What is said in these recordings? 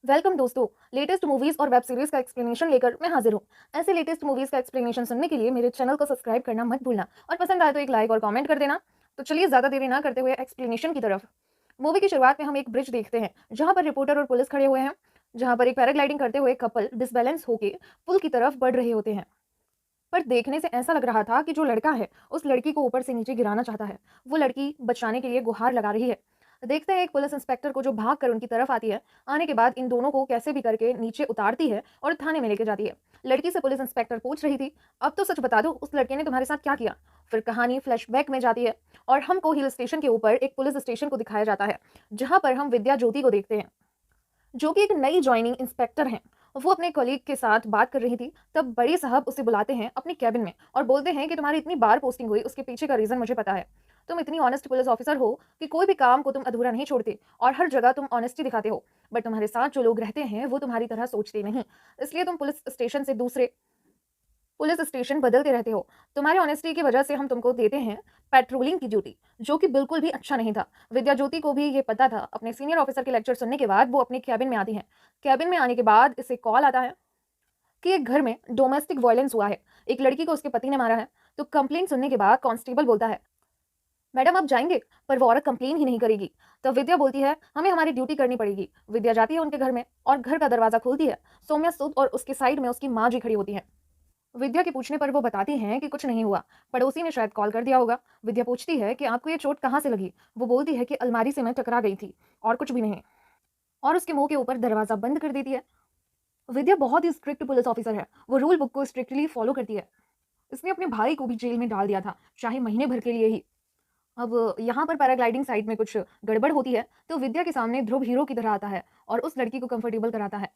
Welcome दोस्तों। Latest movies और web series का एक्सप्लेनेशन लेकर मैं हाजिर हूँ। ऐसे लेटेस्ट मूवीज का एक्सप्लेनेशन सुनने के लिए मेरे चैनल को सब्सक्राइब करना मत भूलना और पसंद आए तो एक लाइक और कमेंट कर देना। तो चलिए ज्यादा देरी ना करते हुए एक्सप्लेनेशन की तरफ। मूवी की शुरुआत में हम एक ब्रिज देखते हैं जहां पर रिपोर्टर और पुलिस खड़े हुए हैं, जहां पर एक पैराग्लाइडिंग करते हुए कपल डिसबैलेंस होकर पुल की तरफ बढ़ रहे होते हैं। पर देखने से ऐसा लग रहा था कि जो लड़का है उस लड़की को ऊपर से नीचे गिराना चाहता है। वो लड़की बचाने के लिए गुहार लगा रही है। देखते हैं एक पुलिस इंस्पेक्टर को जो भाग कर उनकी तरफ आती है। आने के बाद इन दोनों को कैसे भी करके नीचे उतारती है और थाने में लेके जाती है। लड़की से पुलिस इंस्पेक्टर पूछ रही थी, अब तो सच बता दो, उस लड़के ने तुम्हारे साथ क्या किया। फिर कहानी फ्लैशबैक में जाती है और हमको हिल स्टेशन के ऊपर एक पुलिस स्टेशन को दिखाया जाता है, जहां पर हम विद्या ज्योति को देखते हैं, जो कि एक नई जॉइनिंग इंस्पेक्टर हैं। वो अपने कलीग के साथ बात कर रही थी, तब बड़े साहब उसे बुलाते हैं अपने कैबिन में और बोलते हैं कि तुम्हारी इतनी बार पोस्टिंग हुई, उसके पीछे का रीजन मुझे पता है। तुम इतनी ऑनेस्ट पुलिस ऑफिसर हो कि कोई भी काम को तुम अधूरा नहीं छोड़ते और हर जगह तुम ऑनेस्टी दिखाते हो। बट तुम्हारे साथ जो लोग रहते हैं वो तुम्हारी तरह सोचते नहीं, इसलिए तुम पुलिस स्टेशन से दूसरे पुलिस स्टेशन बदलते रहते हो। तुम्हारी ऑनेस्टी की वजह से हम तुमको देते हैं पेट्रोलिंग की ड्यूटी, जो कि बिल्कुल भी अच्छा नहीं था। विद्या ज्योति को भी ये पता था। अपने सीनियर ऑफिसर के लेक्चर सुनने के बाद वो अपने कैबिन में आती है। कैबिन में आने के बाद इसे कॉल आता है कि एक घर में डोमेस्टिक वायलेंस हुआ है, एक लड़की को उसके पति ने मारा है। तो कंप्लेंट सुनने के बाद कांस्टेबल बोलता है, मैडम आप जाएंगे, पर वो औरत कंप्लेन ही नहीं करेगी। तो विद्या बोलती है, हमें हमारी ड्यूटी करनी पड़ेगी। विद्या जाती है उनके घर में और घर का दरवाजा खोलती है। सौम्या सुध और उसके साइड में उसकी माँ जी खड़ी होती है। विद्या के पूछने पर वो बताती हैं कि कुछ नहीं हुआ, पड़ोसी ने शायद कॉल कर दिया होगा। विद्या पूछती है कि आपको ये चोट कहाँ से लगी। वो बोलती है कि अलमारी से मैं टकरा गई थी और कुछ भी नहीं, और उसके मुंह के ऊपर दरवाजा बंद कर देती है। विद्या बहुत ही स्ट्रिक्ट पुलिस ऑफिसर है, वो रूल बुक को स्ट्रिक्टली फॉलो करती है। इसने अपने भाई को भी जेल में डाल दिया था, चाहे महीने भर के लिए ही। अब यहाँ पर पैराग्लाइडिंग साइड में कुछ गड़बड़ होती है, तो विद्या के सामने ध्रुव हीरो की तरह आता है और उस लड़की को कंफर्टेबल कराता है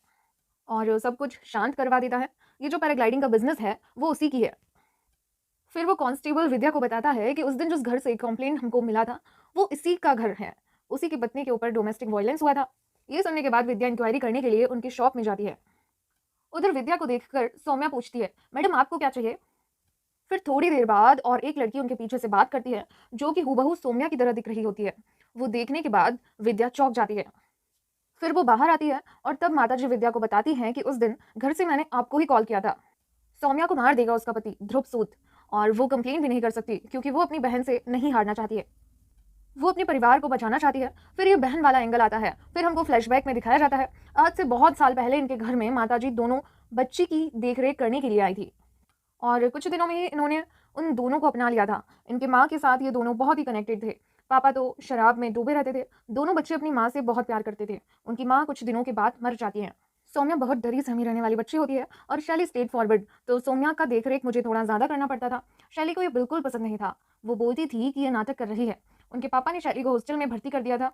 और सब कुछ शांत करवा देता है। ये जो पैराग्लाइडिंग का बिजनेस है वो उसी की है। फिर वो कांस्टेबल विद्या को बताता है कि उस दिन जिस घर से कंप्लेंट हमको मिला था वो इसी का घर है, उसी की पत्नी के ऊपर डोमेस्टिक वायलेंस हुआ था। ये सुनने के बाद विद्या इंक्वायरी करने के लिए उनकी शॉप में जाती है। उधर विद्या को देखकर सौम्या पूछती है, मैडम आपको क्या चाहिए। फिर थोड़ी देर बाद और एक लड़की उनके पीछे से बात करती है, जो कि हूबहू सौम्या की तरह दिख रही होती है। वो देखने के बाद विद्या चौंक जाती है। फिर वो बाहर आती है और तब माताजी विद्या को बताती हैं कि उस दिन घर से मैंने आपको ही कॉल किया था। सौम्या को मार देगा उसका पति ध्रुव सूद, और वो कंप्लेन भी नहीं कर सकती क्योंकि वो अपनी बहन से नहीं हारना चाहती है। वो अपने परिवार को बचाना चाहती है। फिर ये बहन वाला एंगल आता है। फिर हमको फ्लैशबैक में दिखाया जाता है, आज से बहुत साल पहले इनके घर में माताजी दोनों बच्ची की देखरेख करने के लिए आई थी और कुछ दिनों में ही इन्होंने उन दोनों को अपना लिया था। इनके माँ के साथ ये दोनों बहुत ही कनेक्टेड थे। पापा तो शराब में डूबे रहते थे। दोनों बच्चे अपनी माँ से बहुत प्यार करते थे। उनकी माँ कुछ दिनों के बाद मर जाती है। सौम्या बहुत डरी सहमी रहने वाली बच्ची होती है और शैली स्ट्रेट फॉरवर्ड, तो सौम्या का देखरेख मुझे थोड़ा ज़्यादा करना पड़ता था। शैली को ये बिल्कुल पसंद नहीं था। वो बोलती थी कि ये नाटक कर रही है। उनके पापा ने शैली को हॉस्टल में भर्ती कर दिया था।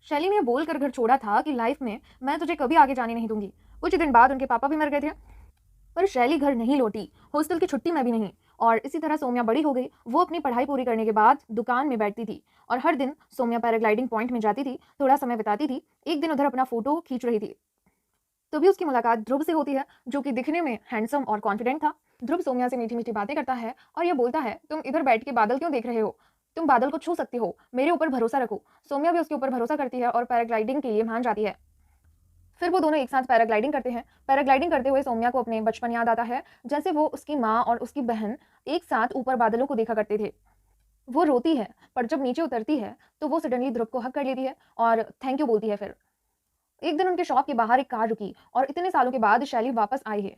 शैली ने बोल कर घर छोड़ा था कि लाइफ में मैं तुझे कभी आगे जाने नहीं दूंगी। कुछ दिन बाद उनके पापा भी मर गए थे। पर शैली घर नहीं लौटी, हॉस्टल की छुट्टी में भी नहीं। और इसी तरह सौम्या बड़ी हो गई। वो अपनी पढ़ाई पूरी करने के बाद दुकान में बैठती थी और हर दिन सौम्या पैराग्लाइडिंग पॉइंट में जाती थी, थोड़ा समय बिताती थी। एक दिन उधर अपना फोटो खींच रही थी, तभी उसकी मुलाकात ध्रुव से होती है, जो कि दिखने में हैंडसम और कॉन्फिडेंट था। ध्रुव सौम्या से मीठी मीठी बातें करता है और ये बोलता है, तुम इधर बैठ के बादल क्यों देख रहे हो, तुम बादल को छू सकते हो, मेरे ऊपर भरोसा रखो। सौम्या भी उसके ऊपर भरोसा करती है और पैराग्लाइडिंग के लिए मान जाती है। फिर वो दोनों एक साथ पैराग्लाइडिंग करते हैं। पैराग्लाइडिंग करते हुए सौम्या को अपने बचपन याद आता है, जैसे वो उसकी माँ और उसकी बहन एक साथ ऊपर बादलों को देखा करते थे। वो रोती है, पर जब नीचे उतरती है तो वो सडनली ध्रुव को हक कर लेती है और थैंक यू बोलती है। फिर एक दिन उनके शॉप के बाहर एक कार रुकी और इतने सालों के बाद शैली वापस आई है,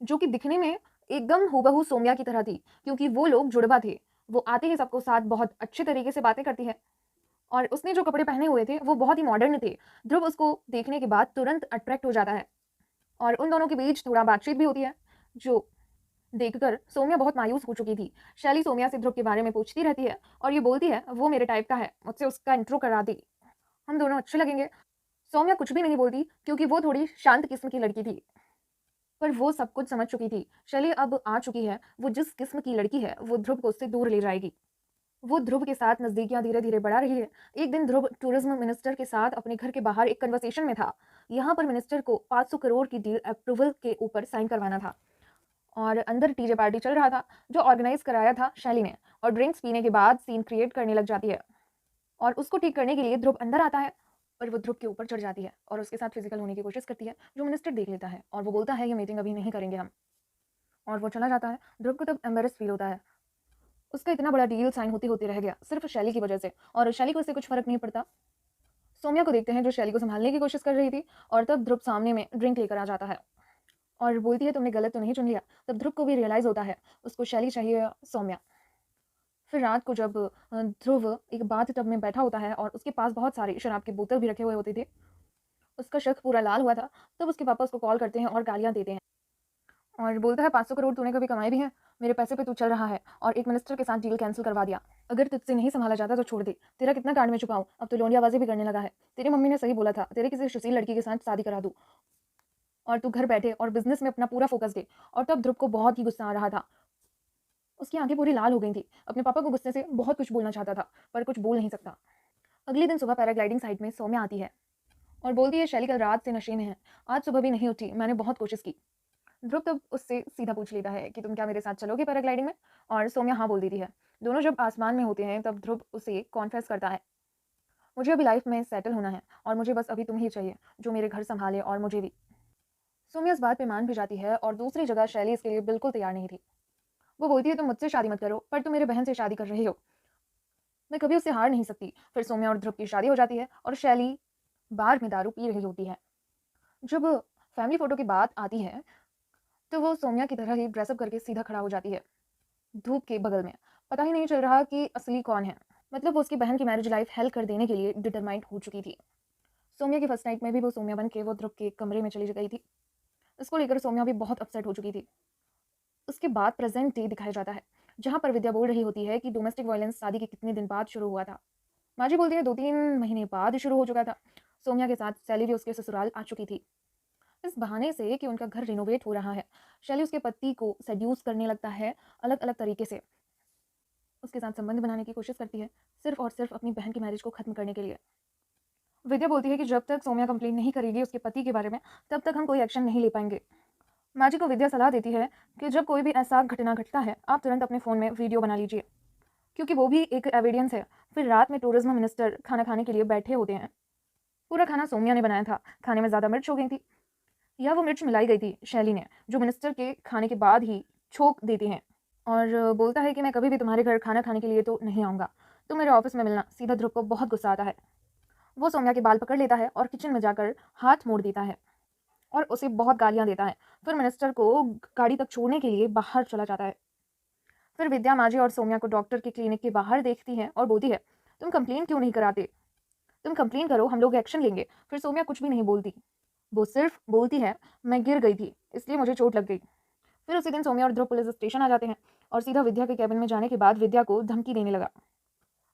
जो कि दिखने में एकदम हूबहू सौम्या की तरह थी, क्योंकि वो लोग जुड़वा थे। वो आते ही सबको साथ बहुत अच्छे तरीके से बातें करती है और उसने जो कपड़े पहने हुए थे वो बहुत ही मॉडर्न थे। ध्रुव उसको देखने के बाद तुरंत अट्रैक्ट हो जाता है और उन दोनों के बीच थोड़ा बातचीत भी होती है, जो देखकर सौम्या बहुत मायूस हो चुकी थी। शैली सौम्या से ध्रुव के बारे में पूछती रहती है और ये बोलती है, वो मेरे टाइप का है, मुझसे उसका इंट्रो करा दी, हम दोनों अच्छे लगेंगे। सौम्या कुछ भी नहीं बोलती क्योंकि वो थोड़ी शांत किस्म की लड़की थी, पर वो सब कुछ समझ चुकी थी। शैली अब आ चुकी है, वो जिस किस्म की लड़की है वो ध्रुव को उससे दूर ले जाएगी। वो ध्रुव के साथ नजदीकियां धीरे धीरे बढ़ा रही है। एक दिन ध्रुव टूरिज्म मिनिस्टर के साथ अपने घर के बाहर एक कन्वर्सेशन में था। यहाँ पर मिनिस्टर को 500 करोड़ की डील अप्रूवल के ऊपर साइन करवाना था और अंदर टीजे पार्टी चल रहा था, जो ऑर्गेनाइज कराया था शैली ने। और ड्रिंक्स पीने के बाद सीन क्रिएट करने लग जाती है और उसको ठीक करने के लिए ध्रुव अंदर आता है पर वो ध्रुव के ऊपर चढ़ जाती है और उसके साथ फिजिकल होने की कोशिश करती है, जो मिनिस्टर देख लेता है और वो बोलता है ये मीटिंग अभी नहीं करेंगे हम, और वो चला जाता है। ध्रुव को तब एम्बेरस फील होता है, उसका इतना बड़ा डील साइन होते होते रह गया सिर्फ शैली की वजह से, और शैली को इससे कुछ फर्क नहीं पड़ता। सोम्या को देखते हैं जो शैली को संभालने की कोशिश कर रही थी, और तब ध्रुव सामने में ड्रिंक लेकर आ जाता है और बोलती है तुमने गलत तो नहीं चुन लिया। तब ध्रुव को भी रियलाइज होता है उसको शैली चाहिए या सोम्या। फिर रात को जब ध्रुव एक बाथ टब में बैठा होता है और उसके पास बहुत सारी शराब की बोतल भी रखे हुए होते थे, उसका शक पूरा लाल हुआ था। तब उसके पापा उसको कॉल करते हैं और गालियां देते हैं और बोलता है 500 करोड़ तूने कभी कमाए भी हैं, मेरे पैसे पे तू चल रहा है और एक मिनिस्टर के साथ डील कैंसिल करवा दिया। अगर तुझसे नहीं संभाला जाता तो छोड़ दे, तेरा कितना कांड में छुपाऊं, अब तो लोंडियाबाजी भी करने लगा है। तेरी मम्मी ने सही बोला था, तेरे किसी सुशील लड़की के साथ शादी करा दूं और तू घर बैठे और बिजनेस में अपना पूरा फोकस दे। और तब ध्रुव को बहुत ही गुस्सा आ रहा था, उसकी आंखें पूरी लाल हो गई थी। अपने पापा को गुस्से से बहुत कुछ बोलना चाहता था पर कुछ बोल नहीं सकता। अगले दिन सुबह पैराग्लाइडिंग साइट में सौम्या आती है और बोलती है शैली कल रात से नशे में है, आज सुबह भी नहीं उठी, मैंने बहुत कोशिश की। ध्रुव तब उससे सीधा पूछ लेता है कि तुम क्या मेरे साथ चलोगे पैराग्लाइडिंग में, और सौम्या हाँ बोल देती है। दोनों जब आसमान में होते हैं तब ध्रुव उसे कॉन्फेस करता है, मुझे अभी लाइफ में सेटल होना है और मुझे बस अभी तुम ही चाहिए जो मेरे घर संभाले और मुझे भी। सौम्या इस बात पे मान भी जाती है और दूसरी जगह शैली इसके लिए बिल्कुल तैयार नहीं थी। वो बोलती है तुम मुझसे शादी मत करो, पर तुम मेरे बहन से शादी कर रहे हो, मैं कभी उससे हार नहीं सकती। फिर सौम्या और ध्रुव की शादी हो जाती है और शैली बार में दारू पी रही होती है। जब फैमिली फोटो की बात आती है तो वो सौम्या की तरह ही ड्रेसअप करके सीधा खड़ा हो जाती है धूप के बगल में। पता ही नहीं चल रहा कि असली कौन है, मतलब वो उसकी बहन की मैरिज लाइफ हेल्प कर देने के लिए डिटरमाइंड हो चुकी थी। सौम्या की फर्स्ट नाइट में भी वो सौम्या बन के वो ध्रुव के कमरे में चली गई थी। इसको लेकर सौम्या भी बहुत अपसेट हो चुकी थी। उसके बाद प्रेजेंट डे दिखाया जाता है जहाँ पर विद्या बोल रही होती है कि डोमेस्टिक वायलेंस शादी के कितने दिन बाद शुरू हुआ था। माजी बोलती है 2-3 महीने बाद शुरू हो चुका था। सौम्या के साथ सैली भी उसके ससुराल आ चुकी थी इस बहाने से कि उनका घर रिनोवेट हो रहा है। शैली उसके पति को सेड्यूस करने लगता है अलग अलग तरीके से, उसके साथ संबंध बनाने की कोशिश करती है सिर्फ और सिर्फ अपनी बहन की मैरिज को खत्म करने के लिए। विद्या बोलती है कि जब तक सौम्या कंप्लेन नहीं करेगी उसके पति के बारे में तब तक हम कोई एक्शन नहीं ले पाएंगे। माजी को विद्या सलाह देती है कि जब कोई भी ऐसा घटना घटता है आप तुरंत अपने फ़ोन में वीडियो बना लीजिए, क्योंकि वो भी एक एविडेंस है। फिर रात में टूरिज्म मिनिस्टर खाना खाने के लिए बैठे होते हैं। पूरा खाना सौम्या ने बनाया था, खाने में ज़्यादा मिर्च हो गई थी या वो मिर्च मिलाई गई थी शैली ने, जो मिनिस्टर के खाने के बाद ही छोक देते हैं। और बोलता है कि मैं कभी भी तुम्हारे घर खाना खाने के लिए तो नहीं आऊँगा, तुम मेरे ऑफिस में मिलना। सीधा ध्रुव को बहुत गुस्सा आता है, वो सौम्या के बाल पकड़ लेता है और किचन में जाकर हाथ मोड़ देता है और उसे बहुत गालियाँ देता है। फिर मिनिस्टर को गाड़ी तक छोड़ने के लिए बाहर चला जाता है। फिर विद्या माजी और सौम्या को डॉक्टर के क्लिनिक के बाहर देखती है और बोलती है तुम कंप्लेन क्यों नहीं कराते, तुम कंप्लेन करो, हम लोग एक्शन लेंगे। फिर सौम्या कुछ भी नहीं बोलती, वो सिर्फ बोलती है मैं गिर गई थी इसलिए मुझे चोट लग गई। फिर उसी दिन सौम्या और ध्रुव पुलिस स्टेशन आ जाते हैं और सीधा विद्या के कैबिन में जाने के बाद विद्या को धमकी देने लगा,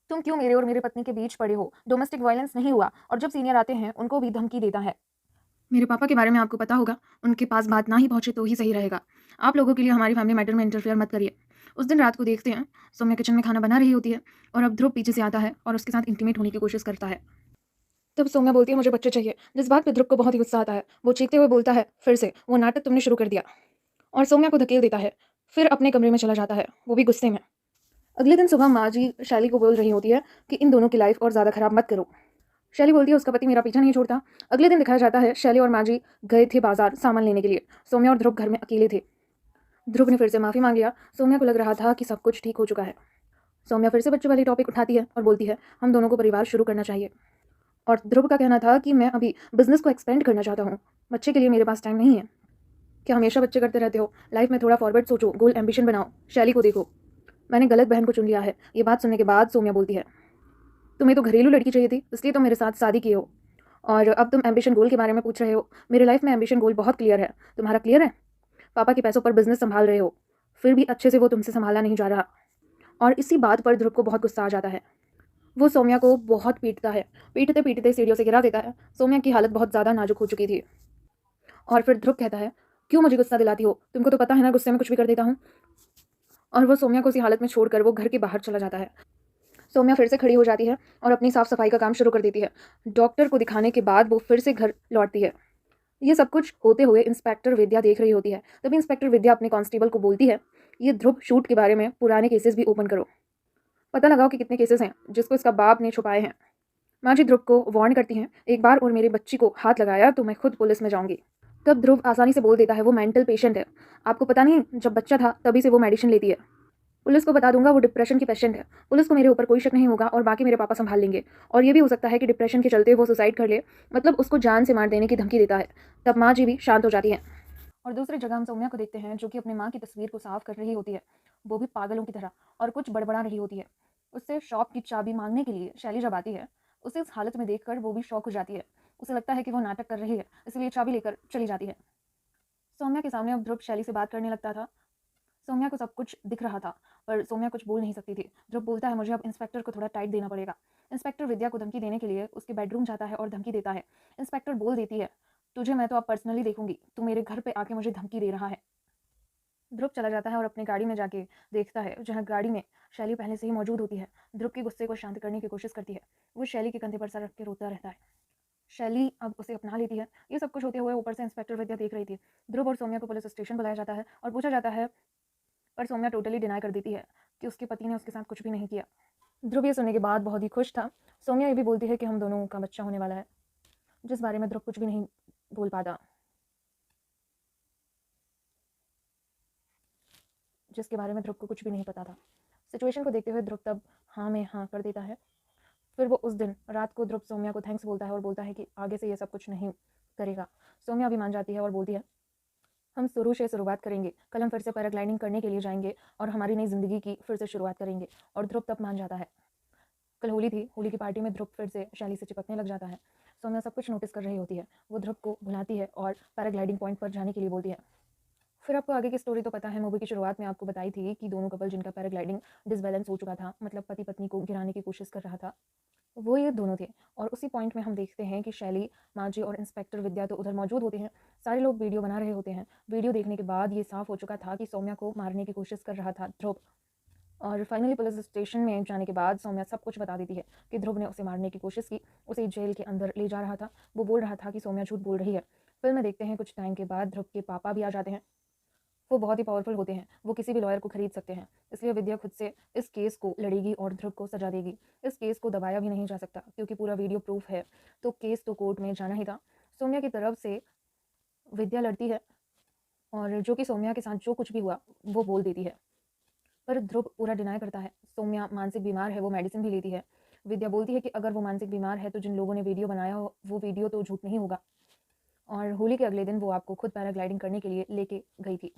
तुम क्यों मेरे और मेरे पत्नी के बीच पड़े हो, डोमेस्टिक वायलेंस नहीं हुआ। और जब सीनियर आते हैं उनको भी धमकी देता है, मेरे पापा के बारे में आपको पता होगा, उनके पास बात ना ही पहुंचे तो ही सही रहेगा। आप लोगों के लिए हमारी फैमिली मैटर में इंटरफेयर मत करिए। उस दिन रात को देखते हैं सौम्या किचन में खाना बना रही होती है और अब ध्रुव पीछे से आता है और उसके साथ इंटीमेट होने की कोशिश करता है। तब सौम्या बोलती है मुझे बच्चे चाहिए, जिस बात पे ध्रुव को बहुत ही गुस्सा आता है। वो चीखते हुए बोलता है फिर से वो नाटक तुमने शुरू कर दिया, और सौम्या को धकेल देता है। फिर अपने कमरे में चला जाता है, वो भी गुस्से में। अगले दिन सुबह माँ जी शैली को बोल रही होती है कि इन दोनों की लाइफ और ज़्यादा खराब मत करो। शैली बोलती है उसका पति मेरा पीछा नहीं छोड़ता। अगले दिन दिखाया जाता है शैली और माँ जी गए थे बाजार सामान लेने के लिए। सौम्या और ध्रुव घर में अकेले थे। ध्रुव ने फिर से माफ़ी मांग लिया। सौम्या को लग रहा था कि सब कुछ ठीक हो चुका है। सौम्या फिर से बच्चों वाली टॉपिक उठाती है और बोलती है हम दोनों को परिवार शुरू करना चाहिए। और ध्रुव का कहना था कि मैं अभी बिजनेस को एक्सपेंड करना चाहता हूँ, बच्चे के लिए मेरे पास टाइम नहीं है। क्या हमेशा बच्चे करते रहते हो, लाइफ में थोड़ा फॉरवर्ड सोचो, गोल एम्बिशन बनाओ। शैली को देखो, मैंने गलत बहन को चुन लिया है। ये बात सुनने के बाद सौम्या बोलती है तुम्हें तो घरेलू लड़की चाहिए थी इसलिए तुम मेरे साथ शादी किए हो, और अब तुम एम्बिशन गोल के बारे में पूछ रहे हो। मेरे लाइफ में एम्बिशन गोल बहुत क्लियर है, तुम्हारा क्लियर है? पापा के पैसों पर बिजनेस संभाल रहे हो, फिर भी अच्छे से वो तुमसे संभाला नहीं जा रहा। और इसी बात पर ध्रुव को बहुत गुस्सा आ जाता है। वो सौम्या को बहुत पीटता है, पीटते पीटते सीढ़ियों से गिरा देता है। सौम्या की हालत बहुत ज़्यादा नाजुक हो चुकी थी। और फिर ध्रुव कहता है क्यों मुझे गुस्सा दिलाती हो, तुमको तो पता है ना गुस्से में कुछ भी कर देता हूँ। और वो सौम्या को उसी हालत में छोड़कर वो घर के बाहर चला जाता है। सौम्या फिर से खड़ी हो जाती है और अपनी साफ सफाई का काम शुरू कर देती है। डॉक्टर को दिखाने के बाद वो फिर से घर लौटती है। ये सब कुछ होते हुए इंस्पेक्टर विद्या देख रही होती है। तभी इंस्पेक्टर विद्या अपने कांस्टेबल को बोलती है ये ध्रुव शूट के बारे में पुराने केसेस भी ओपन करो, पता लगाओ कि कितने केसेस हैं जिसको इसका बाप ने छुपाए हैं। माँ जी ध्रुव को वार्न करती हैं, एक बार और मेरे बच्ची को हाथ लगाया तो मैं खुद पुलिस में जाऊंगी। तब ध्रुव आसानी से बोल देता है वो मेंटल पेशेंट है। आपको पता नहीं, जब बच्चा था तभी से वो मेडिसिन लेती है। पुलिस को बता दूंगा वो डिप्रेशन की पेशेंट है। पुलिस को मेरे ऊपर कोई शक नहीं होगा और बाकी मेरे पापा संभाल लेंगे। और ये भी हो सकता है कि डिप्रेशन के चलते वो सुसाइड कर ले, मतलब उसको जान से मार देने की धमकी देता है। तब माँ जी भी शांत हो जाती हैं। और दूसरी जगह हम सौम्या को देखते हैं जो कि अपनी माँ की तस्वीर को साफ कर रही होती है, वो भी पागलों की तरह, और कुछ बड़बड़ा रही होती है। उससे शॉप की चाबी मांगने के लिए शैली जब आती है, उसे इस हालत में देखकर वो भी शॉक हो जाती है। उसे लगता है कि वो नाटक कर रही है, इसलिए चाबी लेकर चली जाती है। सौम्या के सामने अब ध्रुव शैली से बात करने लगता था। सौम्या को सब कुछ दिख रहा था, पर सौम्या कुछ बोल नहीं सकती थी। ध्रुव बोलता है मुझे अब इंस्पेक्टर को थोड़ा टाइट देना पड़ेगा। इंस्पेक्टर विद्या को धमकी देने के लिए उसके बेडरूम जाता है और धमकी देता है। इंस्पेक्टर बोल देती है, तुझे मैं तो अब पर्सनली देखूंगी, तू मेरे घर पे आके मुझे धमकी दे रहा है। ध्रुव चला जाता है और अपनी गाड़ी में जाके देखता है, जहाँ गाड़ी में शैली पहले से ही मौजूद होती है। ध्रुव के गुस्से को शांत करने की कोशिश करती है। वो शैली के कंधे पर सर रख के रोता रहता है। शैली अब उसे अपना लेती है। ये सब कुछ होते हुए ऊपर से इंस्पेक्टर विद्या देख रही थी। ध्रुव और सौम्या को पुलिस स्टेशन बुलाया जाता है और पूछा जाता है, पर सौम्या टोटली डिनाई कर देती है कि उसके पति ने उसके साथ कुछ भी नहीं किया। ध्रुव ये सुनने के बाद बहुत ही खुश था। सौम्या ये भी बोलती है कि हम दोनों का बच्चा होने वाला है, जिस बारे में ध्रुव कुछ भी नहीं बोल पाता, जिसके बारे में ध्रुव को कुछ भी नहीं पता था। सिचुएशन को देखते हुए ध्रुव तब हाँ में हाँ कर देता है। फिर वो उस दिन रात को ध्रुव सौम्या को थैंक्स बोलता है और बोलता है कि आगे से ये सब कुछ नहीं करेगा। सौम्या भी मान जाती है और बोलती है, हम शुरू से शुरुआत करेंगे, कल हम फिर से पैराग्लाइडिंग करने के लिए जाएंगे और हमारी नई ज़िंदगी की फिर से शुरुआत करेंगे। और ध्रुव तब मान जाता है। कल होली थी। होली की पार्टी में ध्रुव फिर से शैली से चिपकने लग जाता है। सौम्या सब कुछ नोटिस कर रही होती है। वो ध्रुव को बुलाती है और पैराग्लाइडिंग पॉइंट पर जाने के लिए बोलती है। फिर आपको आगे की स्टोरी तो पता है। मूवी की शुरुआत में आपको बताई थी कि दोनों कपल जिनका पैराग्लाइडिंग डिसबैलेंस हो चुका था, मतलब पति पत्नी को गिराने की कोशिश कर रहा था, वो ये दोनों थे। और उसी पॉइंट में हम देखते हैं कि शैली, माजी और इंस्पेक्टर विद्या तो उधर मौजूद होते हैं। सारे लोग वीडियो बना रहे होते हैं। वीडियो देखने के बाद ये साफ हो चुका था कि सौम्या को मारने की कोशिश कर रहा था ध्रुव। और फाइनली पुलिस स्टेशन में जाने के बाद सौम्या सब कुछ बता देती है कि ध्रुव ने उसे मारने की कोशिश की, उसे जेल के अंदर ले जा रहा था। वो बोल रहा था कि सौम्या झूठ बोल रही है। फिल्म में देखते हैं कुछ टाइम के बाद ध्रुव के पापा भी आ जाते हैं। वो बहुत ही पावरफुल होते हैं, वो किसी भी लॉयर को खरीद सकते हैं। इसलिए विद्या खुद से इस केस को लड़ेगी और ध्रुव को सजा देगी। इस केस को दबाया भी नहीं जा सकता क्योंकि पूरा वीडियो प्रूफ है, तो केस तो कोर्ट में जाना ही था। सौम्या की तरफ से विद्या लड़ती है और जो कि सौम्या के साथ जो कुछ भी हुआ वो बोल देती है, पर ध्रुव पूरा डिनाई करता है। सौम्या मानसिक बीमार है, वो मेडिसिन भी लेती है। विद्या बोलती है कि अगर वो मानसिक बीमार है तो जिन लोगों ने वीडियो बनाया हो वो वीडियो तो झूठ नहीं होगा। और होली के अगले दिन वो आपको खुद पैराग्लाइडिंग करने के लिए लेके गई थी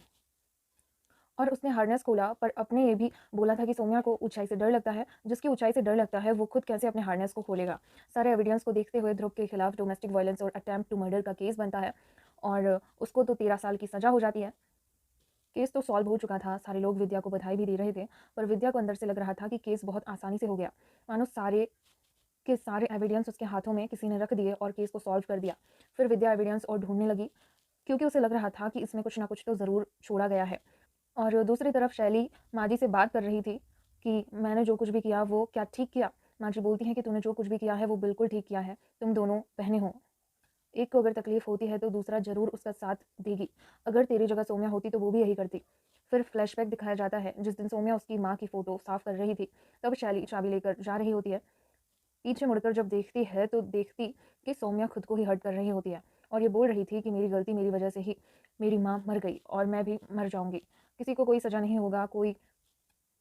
और उसने हार्नेस खोला, पर अपने ये भी बोला था कि सौम्या को ऊंचाई से डर लगता है। जिसकी ऊंचाई से डर लगता है वो खुद कैसे अपने हार्नेस को खोलेगा। सारे एविडेंस को देखते हुए ध्रुव के खिलाफ डोमेस्टिक वायलेंस और अटेम्प्ट टू मर्डर का केस बनता है और उसको तो 13 साल की सजा हो जाती है। केस तो सॉल्व हो चुका था। सारे लोग विद्या को बधाई भी दे रहे थे, पर विद्या को अंदर से लग रहा था कि केस बहुत आसानी से हो गया, मानो सारे के सारे एविडेंस उसके हाथों में किसी ने रख दिए और केस को सॉल्व कर दिया। फिर विद्या एविडेंस और ढूंढने लगी क्योंकि उसे लग रहा था कि इसमें कुछ ना कुछ तो ज़रूर छोड़ा गया है। और दूसरी तरफ शैली माँ जी से बात कर रही थी कि मैंने जो कुछ भी किया वो क्या ठीक किया। माँ जी बोलती हैं कि तूने जो कुछ भी किया है वो बिल्कुल ठीक किया है, तुम दोनों बहनें हो, एक को अगर तकलीफ होती है तो दूसरा जरूर उसका साथ देगी। अगर तेरी जगह सौम्या होती तो वो भी यही करती। फिर फ्लैशबैक दिखाया जाता है जिस दिन सौम्या उसकी माँ की फ़ोटो साफ कर रही थी। तब शैली चाबी लेकर जा रही होती है। पीछे मुड़कर जब देखती है तो देखती कि सौम्या खुद को ही हर्ट कर रही होती है और ये बोल रही थी कि मेरी गलती, मेरी वजह से ही मेरी माँ मर गई और मैं भी मर जाऊंगी। किसी को कोई सज़ा नहीं होगा, कोई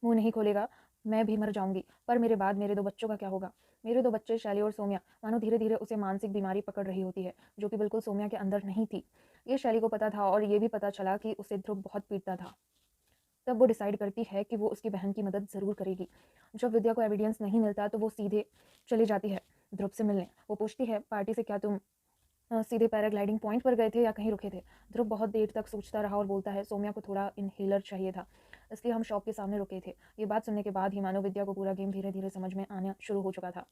मुंह नहीं खोलेगा, मैं भी मर जाऊंगी, पर मेरे बाद मेरे 2 बच्चों का क्या होगा। मेरे 2 बच्चे शैली और सौम्या। मानो धीरे धीरे उसे मानसिक बीमारी पकड़ रही होती है जो कि बिल्कुल सौम्या के अंदर नहीं थी। ये शैली को पता था और ये भी पता चला कि उसे ध्रुव बहुत पीटता था। तब वो डिसाइड करती है कि वो उसकी बहन की मदद ज़रूर करेगी। जब विद्या को एविडेंस नहीं मिलता तो वो सीधे चली जाती है ध्रुव से मिलने। वो पूछती है, पार्टी से क्या तुम सीधे पैराग्लाइडिंग पॉइंट पर गए थे या कहीं रुके थे। ध्रुव बहुत देर तक सोचता रहा और बोलता है, सौम्या को थोड़ा इनहेलर चाहिए था, इसलिए हम शॉप के सामने रुके थे। ये बात सुनने के बाद ही मानो विद्या को पूरा गेम धीरे धीरे समझ में आना शुरू हो चुका था।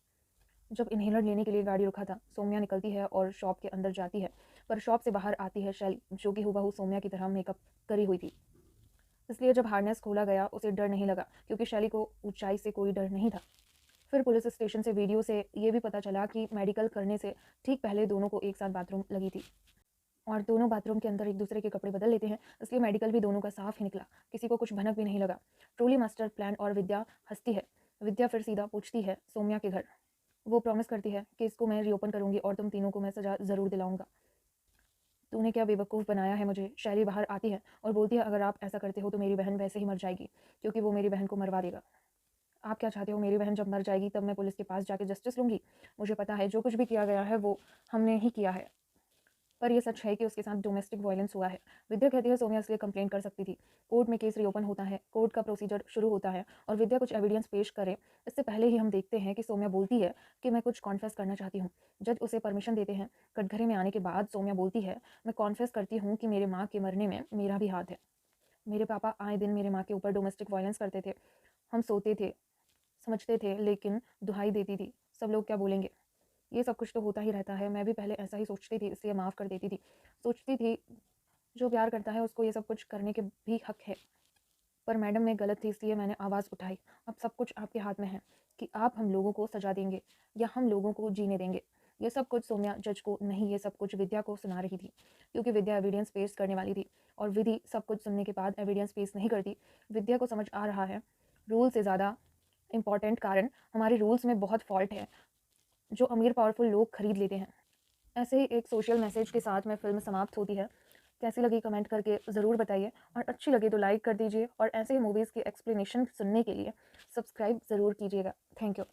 जब इनहेलर लेने के लिए गाड़ी रुका था, सौम्या निकलती है और शॉप के अंदर जाती है, पर शॉप से बाहर आती है शैली जो कि हूबहू सौम्या की तरह मेकअप करी हुई थी। इसलिए जब हार्नेस खोला गया उसे डर नहीं लगा क्योंकि शैली को ऊंचाई से कोई डर नहीं था। फिर पुलिस स्टेशन से वीडियो से ये भी पता चला कि मेडिकल करने से ठीक पहले दोनों को एक साथ बाथरूम लगी थी और दोनों बाथरूम के अंदर एक दूसरे के कपड़े बदल लेते हैं, इसलिए मेडिकल भी दोनों का साफ ही निकला। किसी को कुछ भनक भी नहीं लगा। Truly master plan. और विद्या हंसती है। विद्या फिर सीधा पूछती है सौम्या के घर। वो प्रॉमिस करती है कि इसको मैं रीओपन करूँगी और तुम तीनों को मैं सज़ा ज़रूर दिलाऊँगा। तूने क्या बेवकूफ़ बनाया है मुझे। शैली बाहर आती है और बोलती है अगर आप ऐसा करते हो तो मेरी बहन वैसे ही मर जाएगी, क्योंकि वो मेरी बहन को मरवा देगा। आप क्या चाहते हो, मेरी बहन जब मर जाएगी तब मैं पुलिस के पास जाके जस्टिस लूँगी? मुझे पता है जो कुछ भी किया गया है वो हमने ही किया है। पर ये सच है कि उसके साथ डोमेस्टिक वायलेंस हुआ है। विद्या कहती है सोनिया इसलिए कंप्लेंट कर सकती थी। कोर्ट में केस रीओपन होता है, कोर्ट का प्रोसीजर शुरू होता है और विद्या कुछ एविडेंस पेश करे इससे पहले ही हम देखते हैं कि सोम्या बोलती है कि मैं कुछ कॉन्फेस करना चाहती हूँ। जज उसे परमिशन देते हैं। कटघरे में आने के बाद सोम्या बोलती है मैं कॉन्फेस करती हूँ कि मेरे माँ के मरने में मेरा भी हाथ है। मेरे पापा आए दिन मेरे माँ के ऊपर डोमेस्टिक वायलेंस करते थे। हम सोते थे, समझते थे, लेकिन दुहाई देती थी सब लोग क्या बोलेंगे। ये सब कुछ तो होता ही रहता है। मैं भी पहले ऐसा ही सोचती थी, इसलिए माफ़ कर देती थी। सोचती थी जो प्यार करता है उसको ये सब कुछ करने के भी हक है। पर मैडम मैं गलत थी, इसलिए मैंने आवाज़ उठाई। अब सब कुछ आपके हाथ में है कि आप हम लोगों को सजा देंगे या हम लोगों को जीने देंगे। ये सब कुछ सोम्या जज को नहीं, ये सब कुछ विद्या को सुना रही थी, क्योंकि विद्या एविडेंस पेश करने वाली थी और विधि सब कुछ सुनने के बाद एविडेंस पेश नहीं करती। विद्या को समझ आ रहा है रूल से ज़्यादा इम्पॉर्टेंट कारण हमारे रूल्स में बहुत फॉल्ट है जो अमीर पावरफुल लोग खरीद लेते हैं। ऐसे ही एक सोशल मैसेज के साथ में फ़िल्म समाप्त होती है। कैसी लगी कमेंट करके ज़रूर बताइए और अच्छी लगी तो लाइक कर दीजिए और ऐसे ही मूवीज़ की एक्सप्लेनेशन सुनने के लिए सब्सक्राइब ज़रूर कीजिएगा। Thank you.